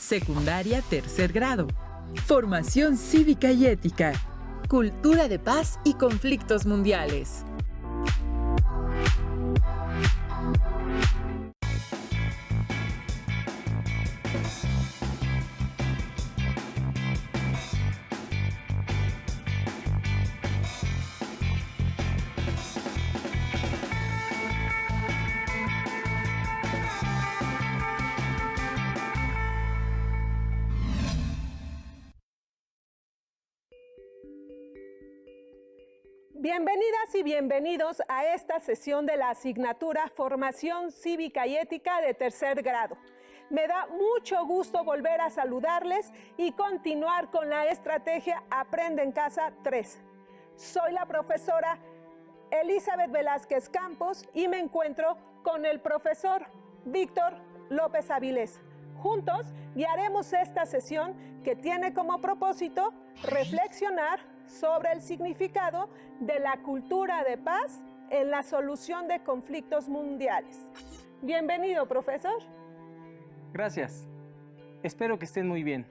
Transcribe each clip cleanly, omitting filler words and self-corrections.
Secundaria tercer grado. Formación cívica y ética. Cultura de paz y conflictos mundiales. Bienvenidas y bienvenidos a esta sesión de la asignatura Formación Cívica y Ética de tercer grado. Me da mucho gusto volver a saludarles y continuar con la estrategia Aprende en Casa 3. Soy la profesora Elizabeth Velázquez Campos y me encuentro con el profesor Víctor López Avilés. Juntos guiaremos esta sesión que tiene como propósito reflexionar sobre el significado de la cultura de paz en la solución de conflictos mundiales. Bienvenido, profesor. Gracias. Espero que estén muy bien.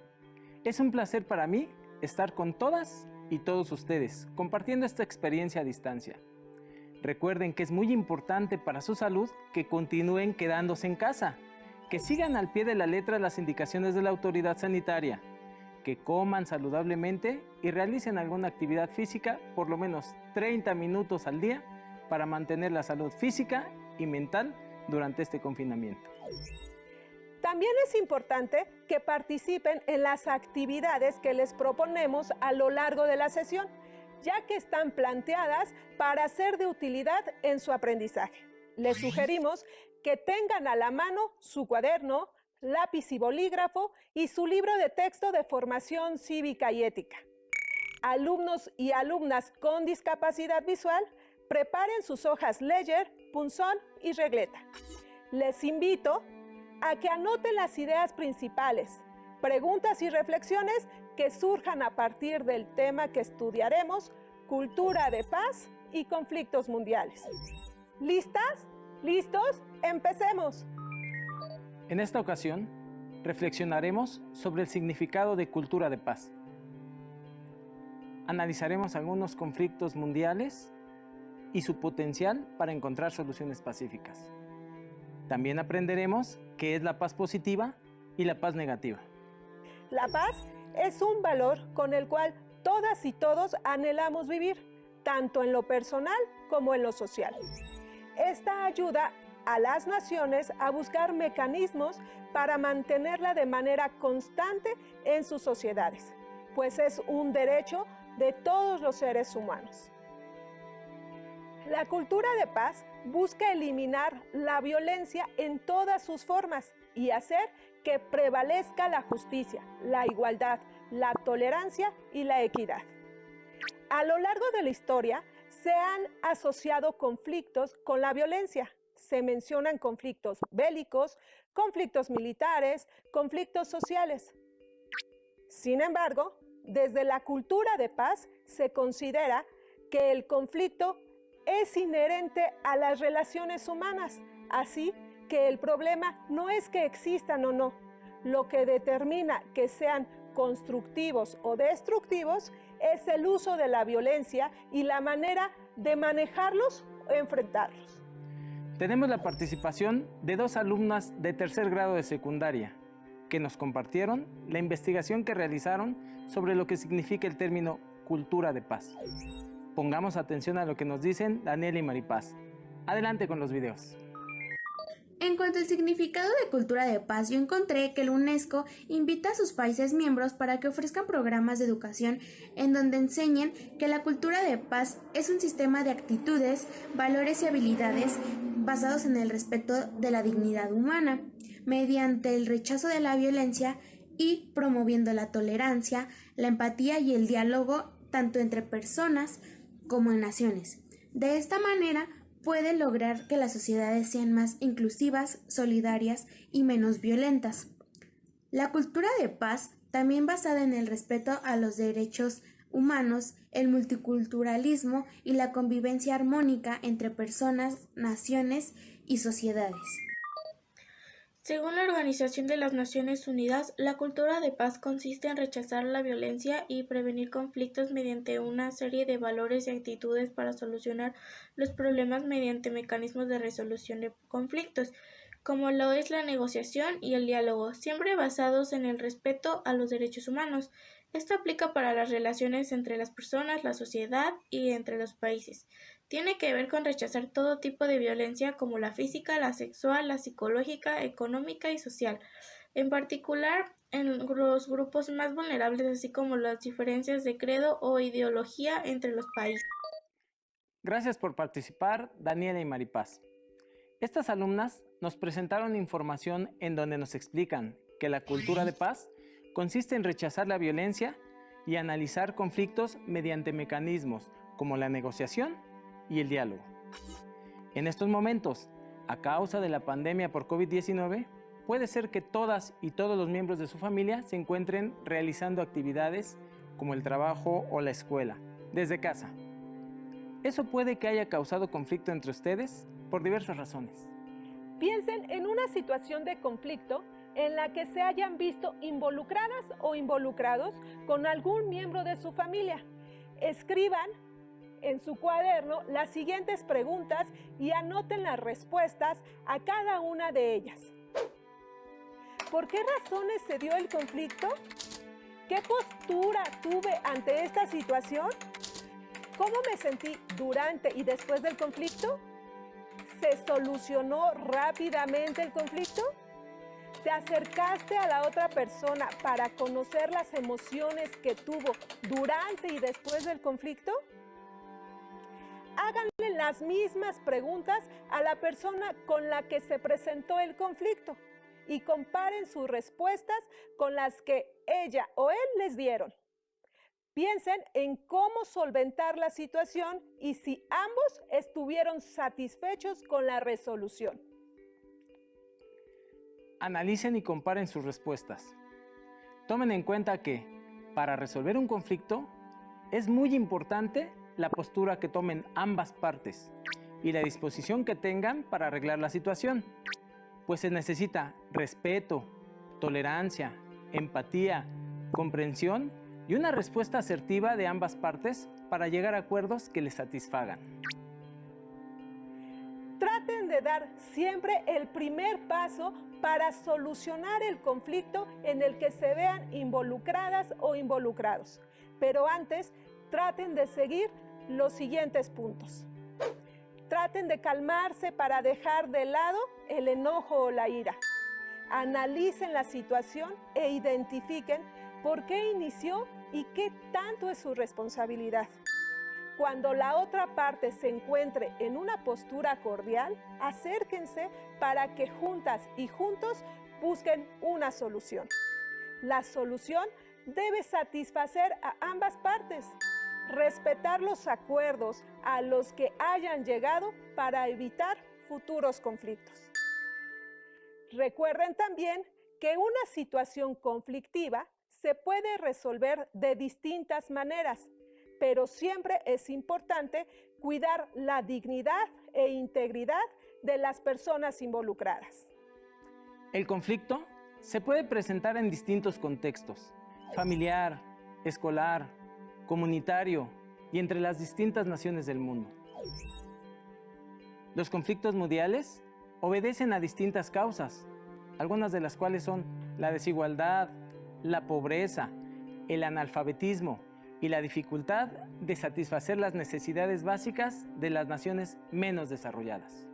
Es un placer para mí estar con todas y todos ustedes, compartiendo esta experiencia a distancia. Recuerden que es muy importante para su salud que continúen quedándose en casa, que sigan al pie de la letra las indicaciones de la autoridad sanitaria, que coman saludablemente y realicen alguna actividad física por lo menos 30 minutos al día para mantener la salud física y mental durante este confinamiento. También es importante que participen en las actividades que les proponemos a lo largo de la sesión, ya que están planteadas para ser de utilidad en su aprendizaje. Les sugerimos que tengan a la mano su cuaderno, lápiz y bolígrafo y su libro de texto de formación cívica y ética. Alumnos y alumnas con discapacidad visual, preparen sus hojas Ledger, punzón y regleta. Les invito a que anoten las ideas principales, preguntas y reflexiones que surjan a partir del tema que estudiaremos, cultura de paz y conflictos mundiales. ¿Listas? ¿Listos? ¡Empecemos! En esta ocasión, reflexionaremos sobre el significado de cultura de paz. Analizaremos algunos conflictos mundiales y su potencial para encontrar soluciones pacíficas. También aprenderemos qué es la paz positiva y la paz negativa. La paz es un valor con el cual todas y todos anhelamos vivir, tanto en lo personal como en lo social. Esta ayuda a las naciones a buscar mecanismos para mantenerla de manera constante en sus sociedades, pues es un derecho de todos los seres humanos. La cultura de paz busca eliminar la violencia en todas sus formas y hacer que prevalezca la justicia, la igualdad, la tolerancia y la equidad. A lo largo de la historia se han asociado conflictos con la violencia. Se mencionan conflictos bélicos, conflictos militares, conflictos sociales. Sin embargo, desde la cultura de paz se considera que el conflicto es inherente a las relaciones humanas, así que el problema no es que existan o no. Lo que determina que sean constructivos o destructivos es el uso de la violencia y la manera de manejarlos o enfrentarlos. Tenemos la participación de dos alumnas de tercer grado de secundaria que nos compartieron la investigación que realizaron sobre lo que significa el término cultura de paz. Pongamos atención a lo que nos dicen Daniela y Maripaz. Adelante con los videos. En cuanto al significado de cultura de paz, yo encontré que la UNESCO invita a sus países miembros para que ofrezcan programas de educación en donde enseñen que la cultura de paz es un sistema de actitudes, valores y habilidades basados en el respeto de la dignidad humana, mediante el rechazo de la violencia y promoviendo la tolerancia, la empatía y el diálogo tanto entre personas como en naciones. De esta manera, puede lograr que las sociedades sean más inclusivas, solidarias y menos violentas. La cultura de paz, también basada en el respeto a los derechos humanos, el multiculturalismo y la convivencia armónica entre personas, naciones y sociedades. Según la Organización de las Naciones Unidas, la cultura de paz consiste en rechazar la violencia y prevenir conflictos mediante una serie de valores y actitudes para solucionar los problemas mediante mecanismos de resolución de conflictos, como lo es la negociación y el diálogo, siempre basados en el respeto a los derechos humanos. Esto aplica para las relaciones entre las personas, la sociedad y entre los países. Tiene que ver con rechazar todo tipo de violencia como la física, la sexual, la psicológica, económica y social, en particular en los grupos más vulnerables, así como las diferencias de credo o ideología entre los países. Gracias por participar, Daniela y Maripaz. Estas alumnas nos presentaron información en donde nos explican que la cultura de paz consiste en rechazar la violencia y analizar conflictos mediante mecanismos como la negociación y el diálogo. En estos momentos, a causa de la pandemia por COVID-19, puede ser que todas y todos los miembros de su familia se encuentren realizando actividades como el trabajo o la escuela, desde casa. Eso puede que haya causado conflicto entre ustedes por diversas razones. Piensen en una situación de conflicto en la que se hayan visto involucradas o involucrados con algún miembro de su familia. Escriban en su cuaderno las siguientes preguntas y anoten las respuestas a cada una de ellas. ¿Por qué razones se dio el conflicto? ¿Qué postura tuve ante esta situación? ¿Cómo me sentí durante y después del conflicto? ¿Se solucionó rápidamente el conflicto? ¿Te acercaste a la otra persona para conocer las emociones que tuvo durante y después del conflicto? Háganle las mismas preguntas a la persona con la que se presentó el conflicto y comparen sus respuestas con las que ella o él les dieron. Piensen en cómo solventar la situación y si ambos estuvieron satisfechos con la resolución. Analicen y comparen sus respuestas. Tomen en cuenta que, para resolver un conflicto, es muy importante la postura que tomen ambas partes y la disposición que tengan para arreglar la situación, pues se necesita respeto, tolerancia, empatía, comprensión y una respuesta asertiva de ambas partes para llegar a acuerdos que les satisfagan. Traten de dar siempre el primer paso para solucionar el conflicto en el que se vean involucradas o involucrados. Pero antes, traten de seguir los siguientes puntos. Traten de calmarse para dejar de lado el enojo o la ira. Analicen la situación e identifiquen por qué inició y qué tanto es su responsabilidad. Cuando la otra parte se encuentre en una postura cordial, acérquense para que juntas y juntos busquen una solución. La solución debe satisfacer a ambas partes. Respetar los acuerdos a los que hayan llegado para evitar futuros conflictos. Recuerden también que una situación conflictiva se puede resolver de distintas maneras, pero siempre es importante cuidar la dignidad e integridad de las personas involucradas. El conflicto se puede presentar en distintos contextos: familiar, escolar, comunitario y entre las distintas naciones del mundo. Los conflictos mundiales obedecen a distintas causas, algunas de las cuales son la desigualdad, la pobreza, el analfabetismo y la dificultad de satisfacer las necesidades básicas de las naciones menos desarrolladas.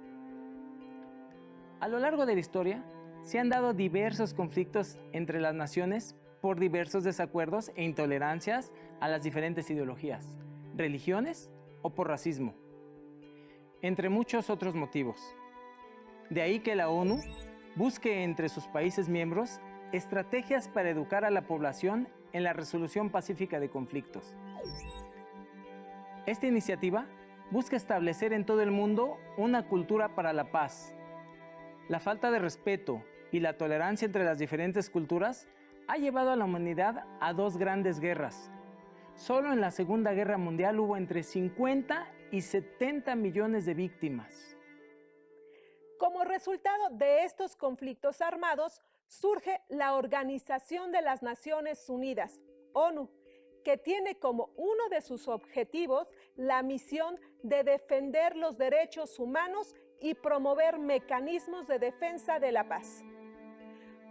A lo largo de la historia, se han dado diversos conflictos entre las naciones por diversos desacuerdos e intolerancias a las diferentes ideologías, religiones o por racismo, entre muchos otros motivos. De ahí que la ONU busque entre sus países miembros estrategias para educar a la población en la resolución pacífica de conflictos. Esta iniciativa busca establecer en todo el mundo una cultura para la paz. La falta de respeto y la tolerancia entre las diferentes culturas ha llevado a la humanidad a dos grandes guerras. Solo en la Segunda Guerra Mundial hubo entre 50 y 70 millones de víctimas. Como resultado de estos conflictos armados, surge la Organización de las Naciones Unidas, ONU, que tiene como uno de sus objetivos la misión de defender los derechos humanos y promover mecanismos de defensa de la paz.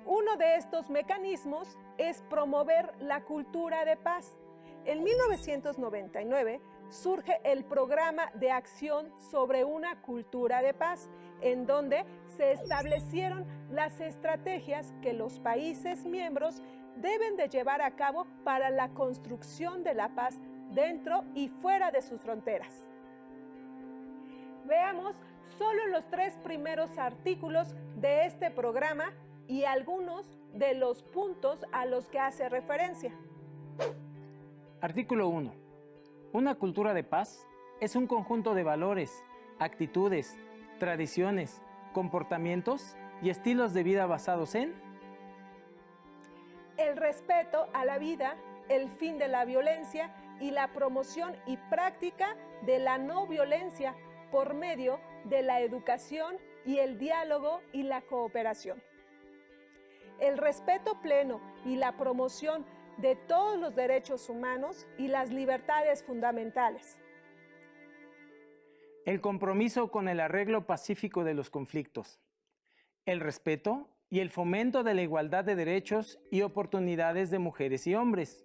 Uno de estos mecanismos es promover la cultura de paz. En 1999 surge el Programa de Acción sobre una Cultura de Paz, en donde se establecieron las estrategias que los países miembros deben de llevar a cabo para la construcción de la paz dentro y fuera de sus fronteras. Veamos solo los 3 primeros artículos de este programa y algunos de los puntos a los que hace referencia. Artículo 1. Una cultura de paz es un conjunto de valores, actitudes, tradiciones, comportamientos y estilos de vida basados en el respeto a la vida, el fin de la violencia y la promoción y práctica de la no violencia por medio de la educación y el diálogo y la cooperación. El respeto pleno y la promoción de todos los derechos humanos y las libertades fundamentales. El compromiso con el arreglo pacífico de los conflictos. El respeto y el fomento de la igualdad de derechos y oportunidades de mujeres y hombres.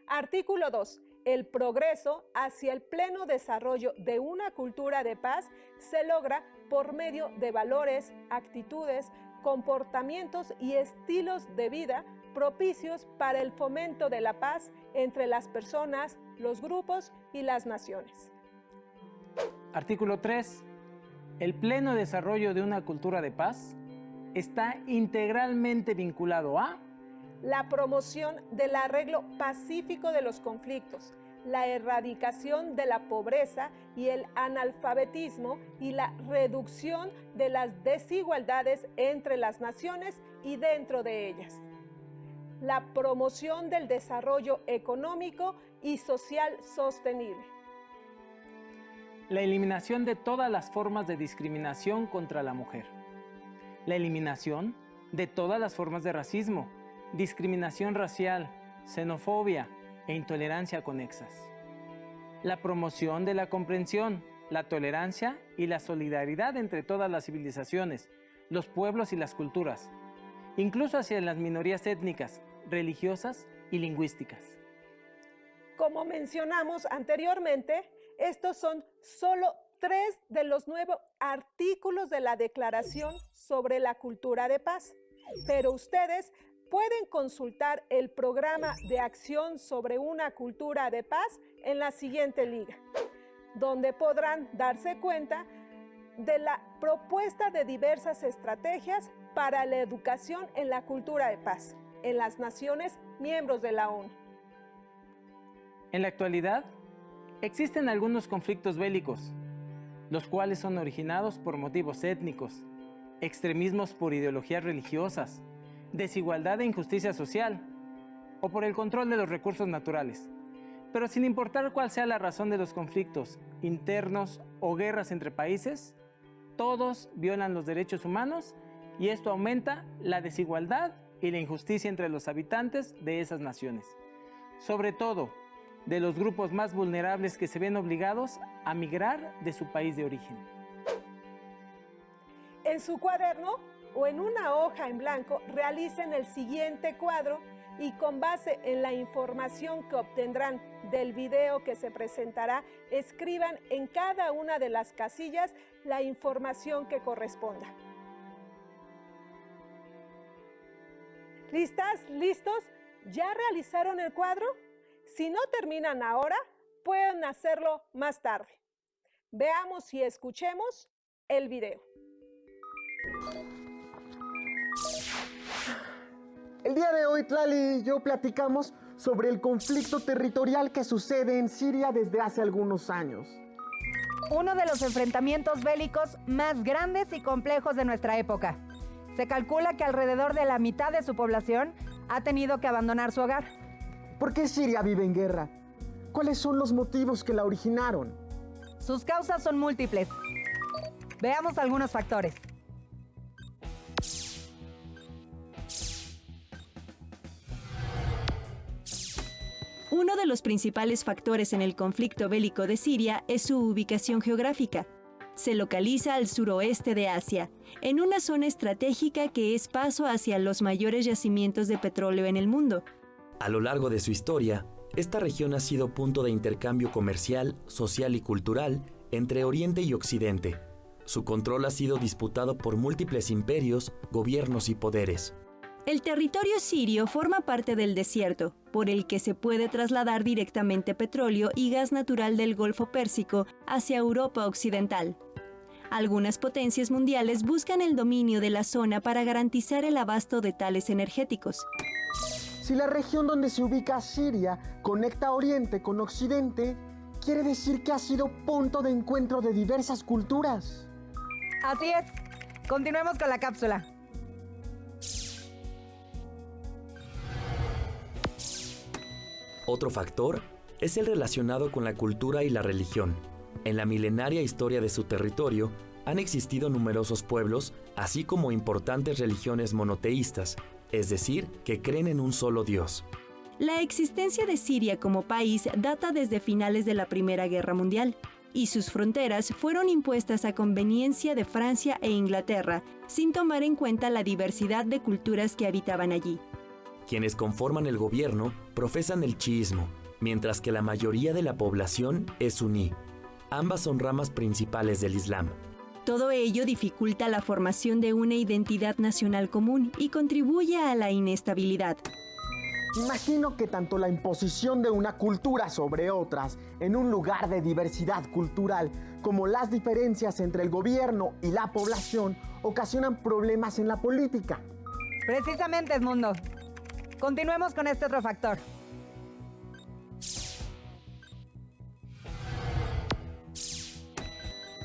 Artículo 2. El progreso hacia el pleno desarrollo de una cultura de paz se logra por medio de valores, actitudes, comportamientos y estilos de vida propicios para el fomento de la paz entre las personas, los grupos y las naciones. Artículo 3. El pleno desarrollo de una cultura de paz está integralmente vinculado a la promoción del arreglo pacífico de los conflictos, la erradicación de la pobreza y el analfabetismo y la reducción de las desigualdades entre las naciones y dentro de ellas, la promoción del desarrollo económico y social sostenible, la eliminación de todas las formas de discriminación contra la mujer, la eliminación de todas las formas de racismo, discriminación racial, xenofobia e intolerancia conexas, la promoción de la comprensión, la tolerancia y la solidaridad entre todas las civilizaciones, los pueblos y las culturas, incluso hacia las minorías étnicas, religiosas y lingüísticas. Como mencionamos anteriormente, estos son solo 3 de los 9 artículos de la Declaración sobre la Cultura de Paz, pero ustedes pueden consultar el Programa de Acción sobre una Cultura de Paz en la siguiente liga, donde podrán darse cuenta de la propuesta de diversas estrategias para la educación en la cultura de paz en las naciones miembros de la ONU. En la actualidad, existen algunos conflictos bélicos, los cuales son originados por motivos étnicos, extremismos por ideologías religiosas, desigualdad e injusticia social, o por el control de los recursos naturales. Pero sin importar cuál sea la razón de los conflictos internos o guerras entre países, todos violan los derechos humanos y esto aumenta la desigualdad y la injusticia entre los habitantes de esas naciones, sobre todo de los grupos más vulnerables que se ven obligados a migrar de su país de origen. En su cuaderno o en una hoja en blanco realicen el siguiente cuadro y con base en la información que obtendrán del video que se presentará, escriban en cada una de las casillas la información que corresponda. ¿Listas? ¿Listos? ¿Ya realizaron el cuadro? Si no terminan ahora, pueden hacerlo más tarde. Veamos y escuchemos el video. El día de hoy, Tlali y yo platicamos sobre el conflicto territorial que sucede en Siria desde hace algunos años. Uno de los enfrentamientos bélicos más grandes y complejos de nuestra época. Se calcula que alrededor de la mitad de su población ha tenido que abandonar su hogar. ¿Por qué Siria vive en guerra? ¿Cuáles son los motivos que la originaron? Sus causas son múltiples. Veamos algunos factores. Uno de los principales factores en el conflicto bélico de Siria es su ubicación geográfica. Se localiza al suroeste de Asia, en una zona estratégica que es paso hacia los mayores yacimientos de petróleo en el mundo. A lo largo de su historia, esta región ha sido punto de intercambio comercial, social y cultural entre Oriente y Occidente. Su control ha sido disputado por múltiples imperios, gobiernos y poderes. El territorio sirio forma parte del desierto, por el que se puede trasladar directamente petróleo y gas natural del Golfo Pérsico hacia Europa Occidental. Algunas potencias mundiales buscan el dominio de la zona para garantizar el abasto de tales energéticos. Si la región donde se ubica Siria conecta Oriente con Occidente, quiere decir que ha sido punto de encuentro de diversas culturas. Así es. Continuemos con la cápsula. Otro factor es el relacionado con la cultura y la religión. En la milenaria historia de su territorio han existido numerosos pueblos, así como importantes religiones monoteístas, es decir, que creen en un solo Dios. La existencia de Siria como país data desde finales de la Primera Guerra Mundial, y sus fronteras fueron impuestas a conveniencia de Francia e Inglaterra, sin tomar en cuenta la diversidad de culturas que habitaban allí. Quienes conforman el gobierno profesan el chiismo, mientras que la mayoría de la población es suní. Ambas son ramas principales del Islam. Todo ello dificulta la formación de una identidad nacional común y contribuye a la inestabilidad. Imagino que tanto la imposición de una cultura sobre otras en un lugar de diversidad cultural como las diferencias entre el gobierno y la población ocasionan problemas en la política. Precisamente, Edmundo. Continuemos con este otro factor.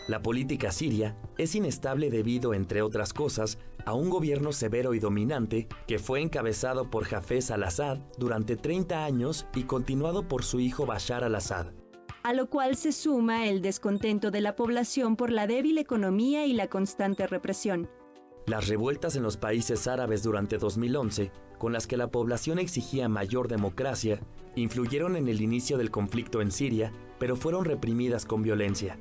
La política siria es inestable debido, entre otras cosas, a un gobierno severo y dominante que fue encabezado por Hafez al-Assad durante 30 años y continuado por su hijo Bashar al-Assad. A lo cual se suma el descontento de la población por la débil economía y la constante represión. Las revueltas en los países árabes durante 2011, con las que la población exigía mayor democracia, influyeron en el inicio del conflicto en Siria, pero fueron reprimidas con violencia.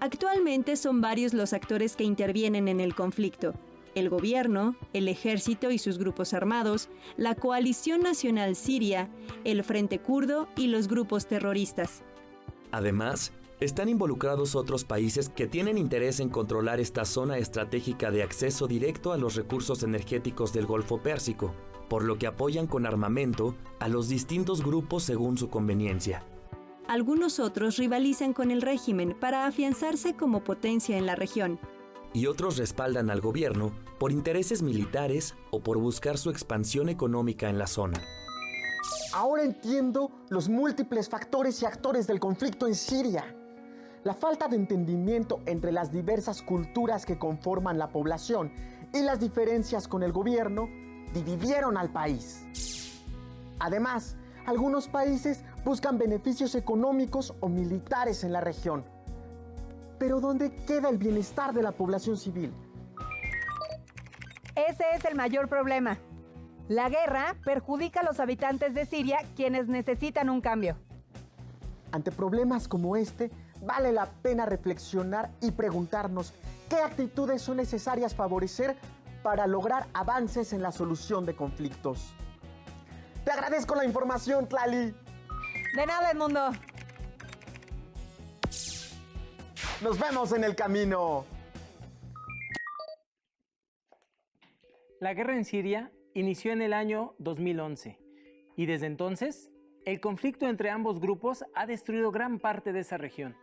Actualmente son varios los actores que intervienen en el conflicto: el gobierno, el ejército y sus grupos armados, la Coalición Nacional Siria, el Frente Kurdo y los grupos terroristas. Además, están involucrados otros países que tienen interés en controlar esta zona estratégica de acceso directo a los recursos energéticos del Golfo Pérsico, por lo que apoyan con armamento a los distintos grupos según su conveniencia. Algunos otros rivalizan con el régimen para afianzarse como potencia en la región. Y otros respaldan al gobierno por intereses militares o por buscar su expansión económica en la zona. Ahora entiendo los múltiples factores y actores del conflicto en Siria. La falta de entendimiento entre las diversas culturas que conforman la población y las diferencias con el gobierno dividieron al país. Además, algunos países buscan beneficios económicos o militares en la región. Pero ¿dónde queda el bienestar de la población civil? Ese es el mayor problema. La guerra perjudica a los habitantes de Siria, quienes necesitan un cambio. Ante problemas como este, vale la pena reflexionar y preguntarnos qué actitudes son necesarias favorecer para lograr avances en la solución de conflictos. Te agradezco la información, Tlali. De nada, Edmundo. Nos vemos en el camino. La guerra en Siria inició en el año 2011 y desde entonces el conflicto entre ambos grupos ha destruido gran parte de esa región.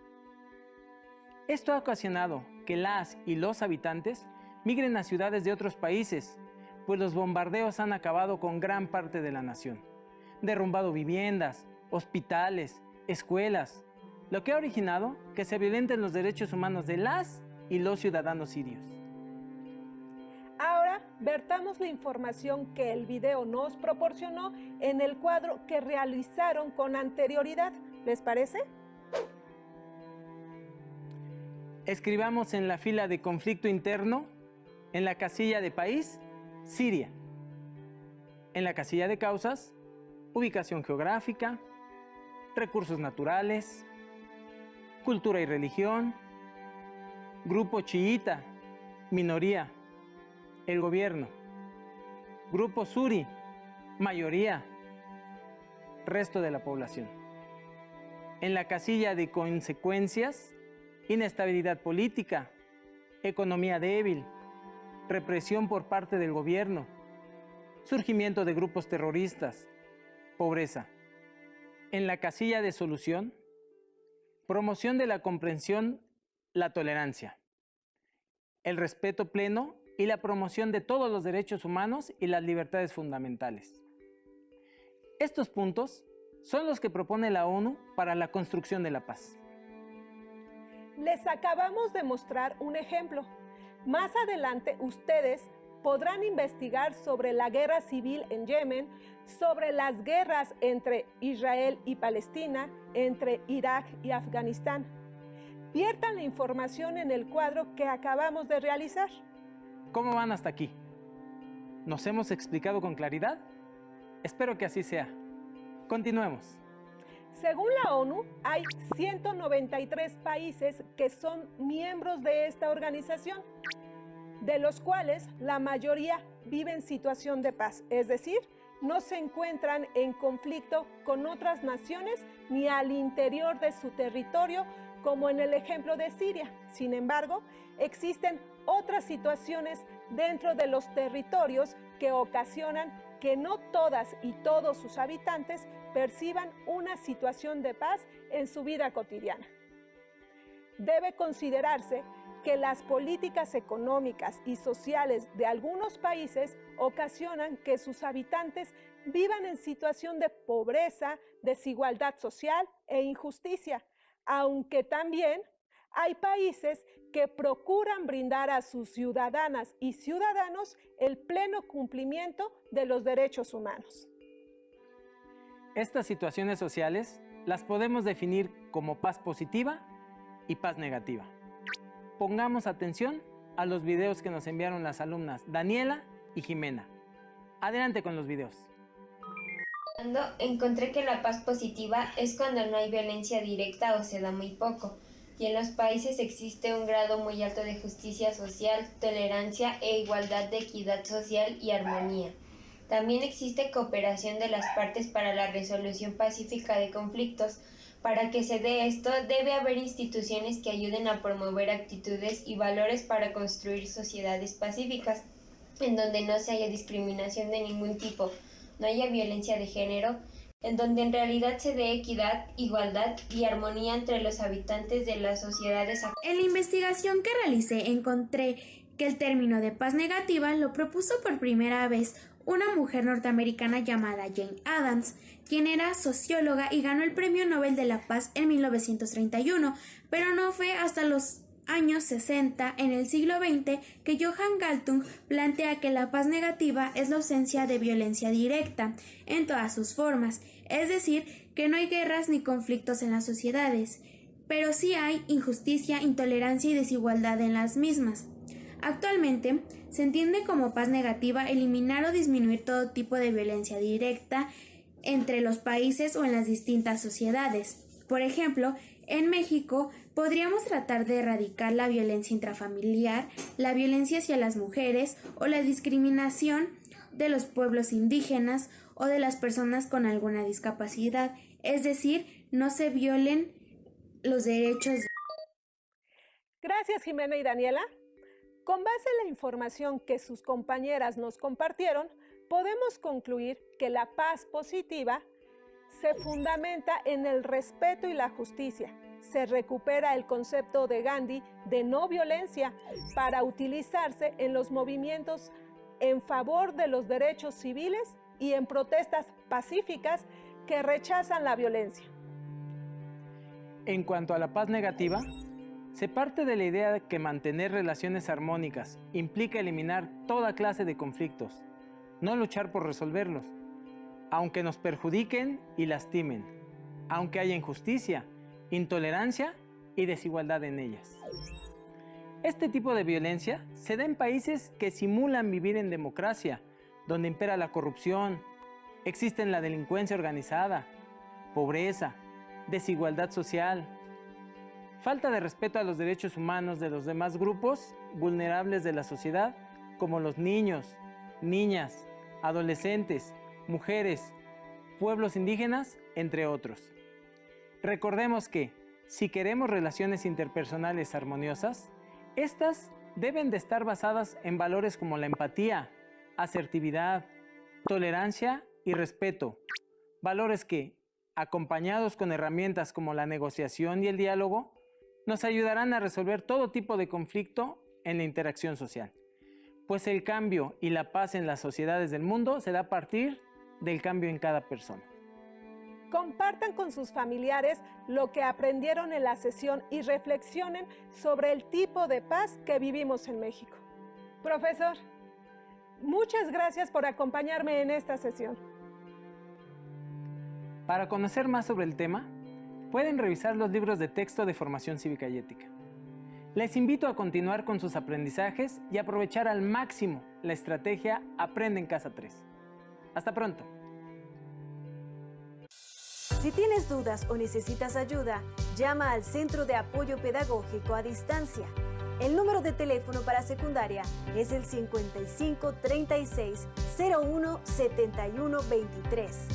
Esto ha ocasionado que las y los habitantes migren a ciudades de otros países, pues los bombardeos han acabado con gran parte de la nación, derrumbado viviendas, hospitales, escuelas, lo que ha originado que se violenten los derechos humanos de las y los ciudadanos sirios. Ahora vertamos la información que el video nos proporcionó en el cuadro que realizaron con anterioridad. ¿Les parece? Escribamos en la fila de conflicto interno, en la casilla de país, Siria. En la casilla de causas, ubicación geográfica, recursos naturales, cultura y religión, grupo chiita, minoría, el gobierno, grupo suri, mayoría, resto de la población. En la casilla de consecuencias, inestabilidad política, economía débil, represión por parte del gobierno, surgimiento de grupos terroristas, pobreza. En la casilla de solución, promoción de la comprensión, la tolerancia, el respeto pleno y la promoción de todos los derechos humanos y las libertades fundamentales. Estos puntos son los que propone la ONU para la construcción de la paz. Les acabamos de mostrar un ejemplo. Más adelante ustedes podrán investigar sobre la guerra civil en Yemen, sobre las guerras entre Israel y Palestina, entre Irak y Afganistán. Viertan la información en el cuadro que acabamos de realizar. ¿Cómo van hasta aquí? ¿Nos hemos explicado con claridad? Espero que así sea. Continuemos. Según la ONU, hay 193 países que son miembros de esta organización, de los cuales la mayoría viven en situación de paz, es decir, no se encuentran en conflicto con otras naciones ni al interior de su territorio, como en el ejemplo de Siria. Sin embargo, existen otras situaciones dentro de los territorios que ocasionan que no todas y todos sus habitantes perciban una situación de paz en su vida cotidiana. Debe considerarse que las políticas económicas y sociales de algunos países ocasionan que sus habitantes vivan en situación de pobreza, desigualdad social e injusticia, aunque también hay países que procuran brindar a sus ciudadanas y ciudadanos el pleno cumplimiento de los derechos humanos. Estas situaciones sociales las podemos definir como paz positiva y paz negativa. Pongamos atención a los videos que nos enviaron las alumnas Daniela y Jimena. Adelante con los videos. Encontré que la paz positiva es cuando no hay violencia directa o se da muy poco, y en los países existe un grado muy alto de justicia social, tolerancia e igualdad de equidad social y armonía. También existe cooperación de las partes para la resolución pacífica de conflictos. Para que se dé esto, debe haber instituciones que ayuden a promover actitudes y valores para construir sociedades pacíficas, en donde no se haya discriminación de ningún tipo, no haya violencia de género, en donde en realidad se dé equidad, igualdad y armonía entre los habitantes de las sociedades. En la investigación que realicé encontré que el término de paz negativa lo propuso por primera vez una mujer norteamericana llamada Jane Addams, quien era socióloga y ganó el Premio Nobel de la Paz en 1931, pero no fue hasta los años 60, en el siglo XX, que Johan Galtung plantea que la paz negativa es la ausencia de violencia directa en todas sus formas, es decir, que no hay guerras ni conflictos en las sociedades, pero sí hay injusticia, intolerancia y desigualdad en las mismas. Actualmente, se entiende como paz negativa eliminar o disminuir todo tipo de violencia directa entre los países o en las distintas sociedades. Por ejemplo, en México podríamos tratar de erradicar la violencia intrafamiliar, la violencia hacia las mujeres o la discriminación de los pueblos indígenas o de las personas con alguna discapacidad, es decir, no se violen los derechos. Gracias, Jimena y Daniela. Con base en la información que sus compañeras nos compartieron, podemos concluir que la paz positiva se fundamenta en el respeto y la justicia. Se recupera el concepto de Gandhi de no violencia para utilizarse en los movimientos en favor de los derechos civiles y en protestas pacíficas que rechazan la violencia. En cuanto a la paz negativa, se parte de la idea de que mantener relaciones armónicas implica eliminar toda clase de conflictos, no luchar por resolverlos, aunque nos perjudiquen y lastimen, aunque haya injusticia, intolerancia y desigualdad en ellas. Este tipo de violencia se da en países que simulan vivir en democracia, donde impera la corrupción, existen la delincuencia organizada, pobreza, desigualdad social, falta de respeto a los derechos humanos de los demás grupos vulnerables de la sociedad, como los niños, niñas, adolescentes, mujeres, pueblos indígenas, entre otros. Recordemos que, si queremos relaciones interpersonales armoniosas, estas deben de estar basadas en valores como la empatía, asertividad, tolerancia y respeto. Valores que, acompañados con herramientas como la negociación y el diálogo, nos ayudarán a resolver todo tipo de conflicto en la interacción social. Pues el cambio y la paz en las sociedades del mundo se da a partir del cambio en cada persona. Compartan con sus familiares lo que aprendieron en la sesión y reflexionen sobre el tipo de paz que vivimos en México. Profesor, muchas gracias por acompañarme en esta sesión. Para conocer más sobre el tema, pueden revisar los libros de texto de formación cívica y ética. Les invito a continuar con sus aprendizajes y aprovechar al máximo la estrategia Aprende en Casa 3. Hasta pronto. Si tienes dudas o necesitas ayuda, llama al Centro de Apoyo Pedagógico a Distancia. El número de teléfono para secundaria es el 55 36 01 71 23.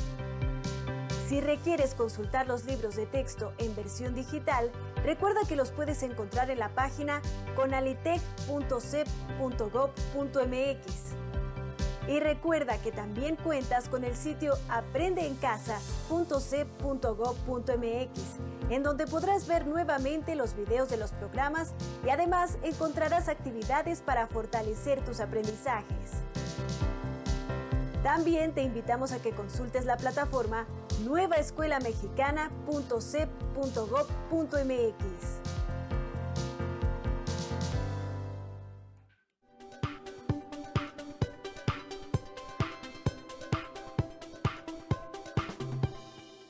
Si requieres consultar los libros de texto en versión digital, recuerda que los puedes encontrar en la página conalitec.cep.gov.mx. Y recuerda que también cuentas con el sitio aprendeencasa.cep.gov.mx, en donde podrás ver nuevamente los videos de los programas y además encontrarás actividades para fortalecer tus aprendizajes. También te invitamos a que consultes la plataforma nuevaescuelamexicana.cep.gov.mx.